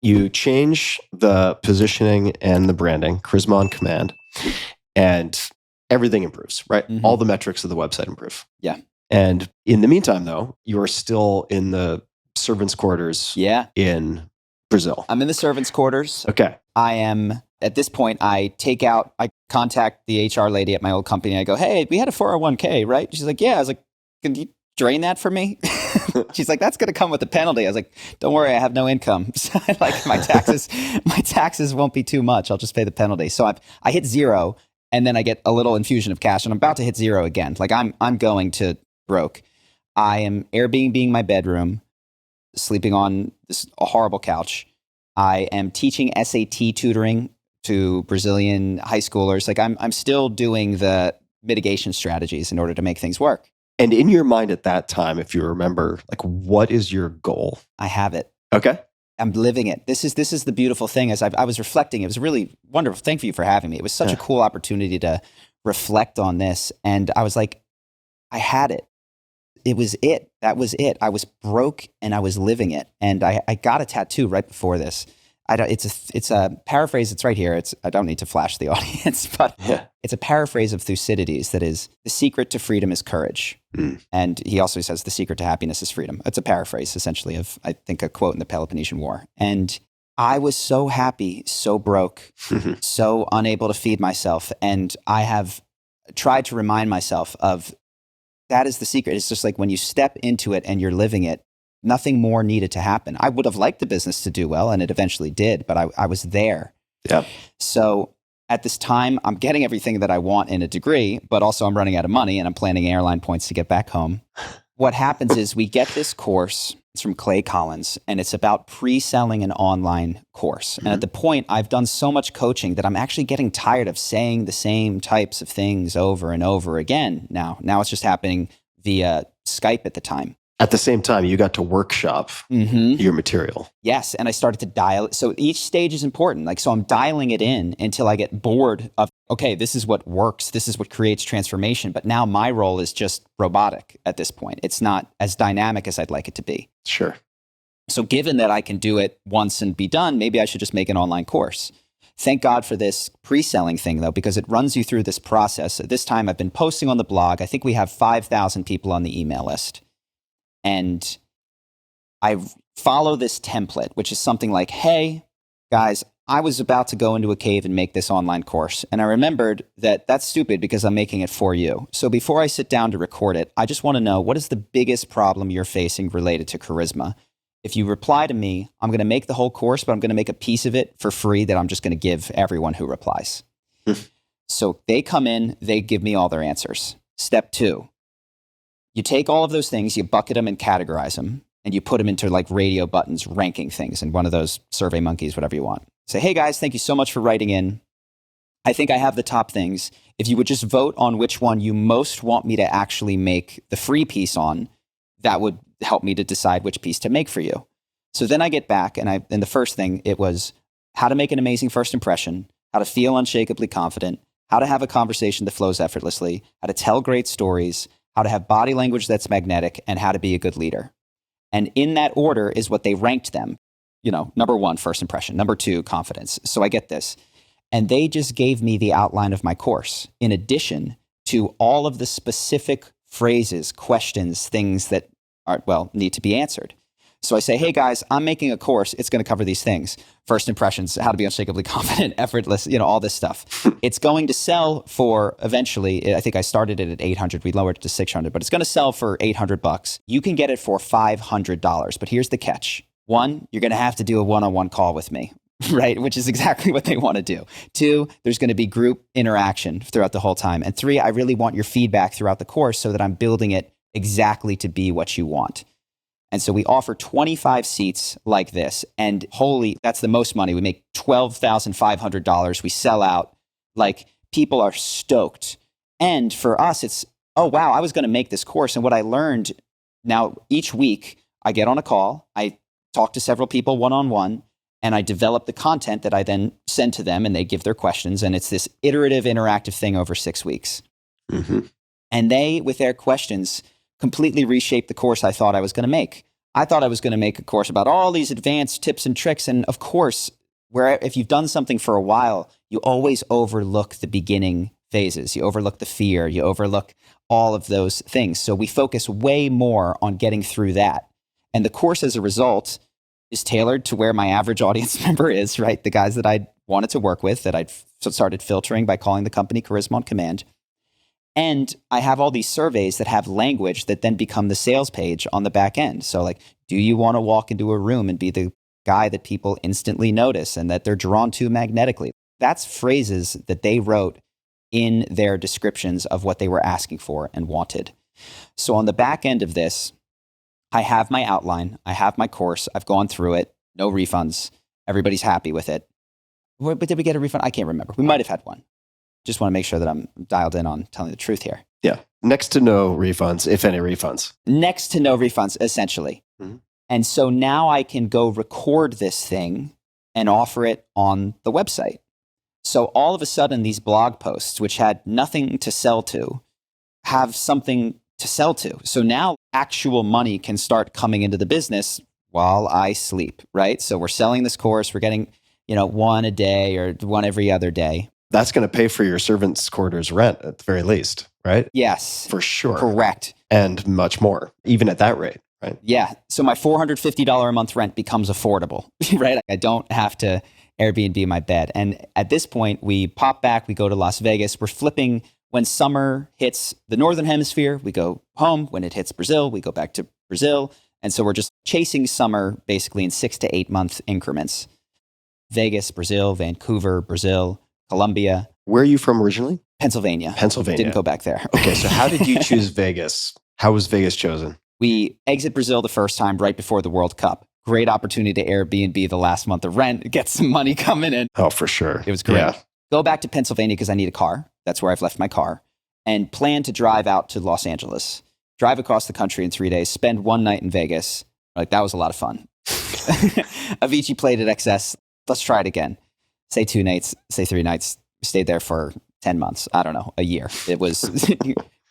You change the positioning and the branding, charisma on command, and everything improves, right? Mhm. All the metrics of the website improve. Yeah. And in the meantime, though, you're still in the servants' quarters Yeah. in Brazil. I'm in the servants' quarters. Okay. I am, at this point, I contact the HR lady at my old company. I go, hey, we had a 401k, right? She's like, yeah. I was like, can you drain that for me? She's like, that's going to come with a penalty. I was like, don't worry, I have no income. So like my taxes won't be too much. I'll just pay the penalty. So I hit zero, and then I get a little infusion of cash, and I'm about to hit zero again. Like I'm going to broke. I am Airbnb-ing my bedroom, sleeping on a horrible couch. I am teaching SAT tutoring to Brazilian high schoolers. Like I'm still doing the mitigation strategies in order to make things work. And in your mind at that time, if you remember, like, what is your goal? I have it. Okay. I'm living it. This is the beautiful thing. As I was reflecting, it was really wonderful. Thank you for having me. It was such a cool opportunity to reflect on this. And I was like, I had it. It was it. That was it. I was broke and I was living it. And I got a tattoo right before this. It's a paraphrase. It's right here. I don't need to flash the audience, but it's a paraphrase of Thucydides that is, the secret to freedom is courage. Mm. And he also says the secret to happiness is freedom. It's a paraphrase essentially of, I think, a quote in the Peloponnesian War. And I was so happy, so broke, so unable to feed myself. And I have tried to remind myself of that is the secret. It's just like when you step into it and you're living it, nothing more needed to happen. I would have liked the business to do well, and it eventually did, but I was there. Yeah. So at this time, I'm getting everything that I want in a degree, but also I'm running out of money and I'm planning airline points to get back home. What happens is we get this course. It's from Clay Collins, and it's about pre-selling an online course. Mm-hmm. And at the point, I've done so much coaching that I'm actually getting tired of saying the same types of things over and over again now. Now it's just happening via Skype at the time. At the same time, you got to workshop your material. Yes. And I started to dial it. So each stage is important. Like, so I'm dialing it in until I get bored of, okay, this is what works. This is what creates transformation. But now my role is just robotic at this point. It's not as dynamic as I'd like it to be. Sure. So given that I can do it once and be done, maybe I should just make an online course. Thank God for this pre-selling thing, though, because it runs you through this process. At this time, I've been posting on the blog. I think we have 5,000 people on the email list. And I follow this template, which is something like, hey, guys, I was about to go into a cave and make this online course. And I remembered that that's stupid because I'm making it for you. So before I sit down to record it, I just want to know, what is the biggest problem you're facing related to charisma? If you reply to me, I'm going to make the whole course, but I'm going to make a piece of it for free that I'm just going to give everyone who replies. So they come in, they give me all their answers. Step 2. You take all of those things, you bucket them and categorize them, and you put them into like radio buttons, ranking things in one of those Survey Monkeys, whatever you want. Say, hey guys, thank you so much for writing in. I think I have the top things. If you would just vote on which one you most want me to actually make the free piece on, that would help me to decide which piece to make for you. So then I get back, and the first thing, it was how to make an amazing first impression, how to feel unshakably confident, how to have a conversation that flows effortlessly, how to tell great stories, how to have body language that's magnetic, and how to be a good leader. And in that order is what they ranked them. You know, number 1, first impression. Number 2, confidence. So I get this. And they just gave me the outline of my course, in addition to all of the specific phrases, questions, things that need to be answered. So I say, hey guys, I'm making a course. It's going to cover these things. First impressions, how to be unshakably confident, effortless, all this stuff. It's going to sell for, eventually, I think I started it at 800. We lowered it to 600, but it's going to sell for $800. You can get it for $500. But here's the catch. 1, you're going to have to do a one-on-one call with me, right? Which is exactly what they want to do. 2, there's going to be group interaction throughout the whole time. And 3, I really want your feedback throughout the course so that I'm building it exactly to be what you want. And so we offer 25 seats like this, and holy, that's the most money. We make $12,500. We sell out. Like, people are stoked. And for us, it's, oh, wow, I was going to make this course. And what I learned now, each week I get on a call, I talk to several people one-on-one, and I develop the content that I then send to them, and they give their questions. And it's this iterative, interactive thing over 6 weeks. Mm-hmm. And they, with their questions, completely reshaped the course I thought I was going to make. I thought I was going to make a course about all these advanced tips and tricks. And of course, if you've done something for a while, you always overlook the beginning phases. You overlook the fear. You overlook all of those things. So we focus way more on getting through that. And the course, as a result, is tailored to where my average audience member is, right? The guys that I wanted to work with, that I'd started filtering by calling the company Charisma on Command. And I have all these surveys that have language that then become the sales page on the back end. So like, do you want to walk into a room and be the guy that people instantly notice and that they're drawn to magnetically? That's phrases that they wrote in their descriptions of what they were asking for and wanted. So on the back end of this, I have my outline. I have my course. I've gone through it. No refunds. Everybody's happy with it. But did we get a refund? I can't remember. We might have had one. Just want to make sure that I'm dialed in on telling the truth here. Yeah. Next to no refunds, if any refunds. Next to no refunds, essentially. Mm-hmm. And so now I can go record this thing and offer it on the website. So all of a sudden, these blog posts, which had nothing to sell to, have something to sell to. So now actual money can start coming into the business while I sleep, right? So we're selling this course. We're getting, one a day or one every other day. That's going to pay for your servants' quarters rent at the very least, right? Yes. For sure. Correct. And much more, even at that rate, right? Yeah. So my $450 a month rent becomes affordable, right? I don't have to Airbnb my bed. And at this point, we pop back, we go to Las Vegas. We're flipping when summer hits the Northern Hemisphere, we go home. When it hits Brazil, we go back to Brazil. And so we're just chasing summer basically in 6 to 8 month increments. Vegas, Brazil, Vancouver, Brazil, Colombia. Where are you from originally? Pennsylvania. Didn't go back there. Okay, so how did you choose Vegas? How was Vegas chosen? We exit Brazil the first time right before the World Cup. Great opportunity to Airbnb the last month of rent, get some money coming in. Oh, for sure. It was great. Yeah. Go back to Pennsylvania because I need a car. That's where I've left my car. And plan to drive out to Los Angeles. Drive across the country in 3 days. Spend one night in Vegas. Like, that was a lot of fun. Avicii played at XS. Let's try it again. Say 2 nights, say 3 nights. Stayed there for 10 months. I don't know, a year. It was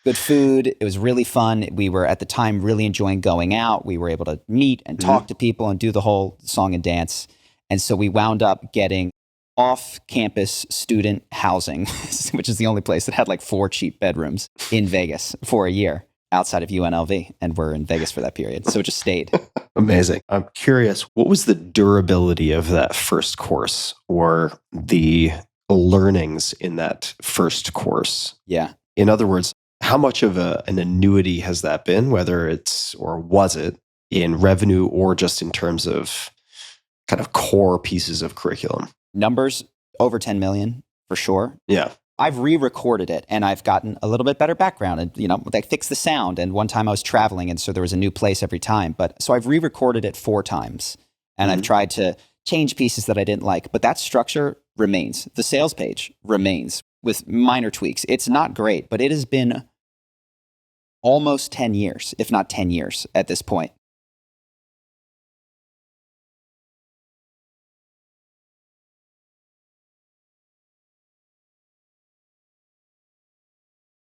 good food. It was really fun. We were at the time really enjoying going out. We were able to meet and talk to people and do the whole song and dance. And so we wound up getting off-campus student housing, which is the only place that had like 4 cheap bedrooms in Vegas for a year outside of UNLV. And we're in Vegas for that period. So it just stayed. Amazing. I'm curious, what was the durability of that first course or the learnings in that first course? Yeah. In other words, how much of an annuity has that been, whether it's, or was it, in revenue or just in terms of kind of core pieces of curriculum? Numbers, over 10 million for sure. Yeah. I've re-recorded it and I've gotten a little bit better background and, they fixed the sound. And one time I was traveling and so there was a new place every time. But so I've re-recorded it 4 times and I've tried to change pieces that I didn't like, but that structure remains. The sales page remains with minor tweaks. It's not great, but it has been almost 10 years, if not 10 years at this point.